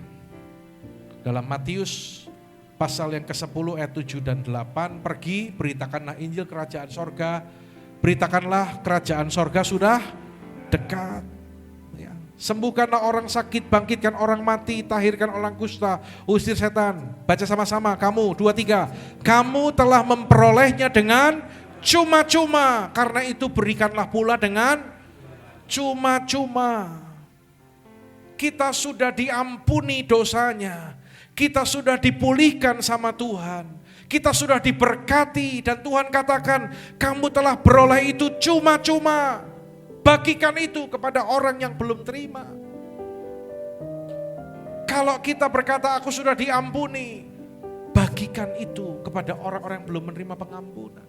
dalam Matius pasal yang ke-10 ayat 7 dan 8. Pergi, beritakanlah Injil kerajaan sorga. Beritakanlah kerajaan sorga sudah dekat. Ya. Sembuhkanlah orang sakit, bangkitkan orang mati, tahirkan orang kusta, usir setan. Baca sama-sama, kamu 2, 3. Kamu telah memperolehnya dengan cuma-cuma. Karena itu berikanlah pula dengan cuma-cuma. Kita sudah diampuni dosanya. Kita sudah dipulihkan sama Tuhan. Kita sudah diberkati dan Tuhan katakan, kamu telah beroleh itu cuma-cuma. Bagikan itu kepada orang yang belum terima. Kalau kita berkata aku sudah diampuni, bagikan itu kepada orang-orang yang belum menerima pengampunan.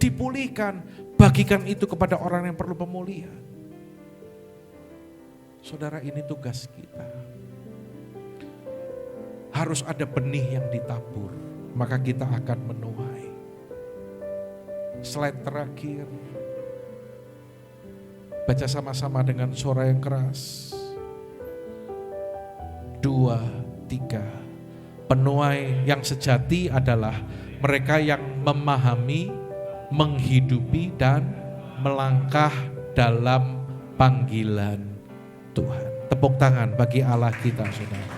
Dipulihkan, bagikan itu kepada orang yang perlu pemulihan. Saudara, ini tugas kita. Harus ada benih yang ditabur. Maka kita akan menuai. Slide terakhir. Baca sama-sama dengan suara yang keras. 2, 3. Penuai yang sejati adalah mereka yang memahami, menghidupi dan melangkah dalam panggilan Tuhan. Tepuk tangan bagi Allah kita, saudara.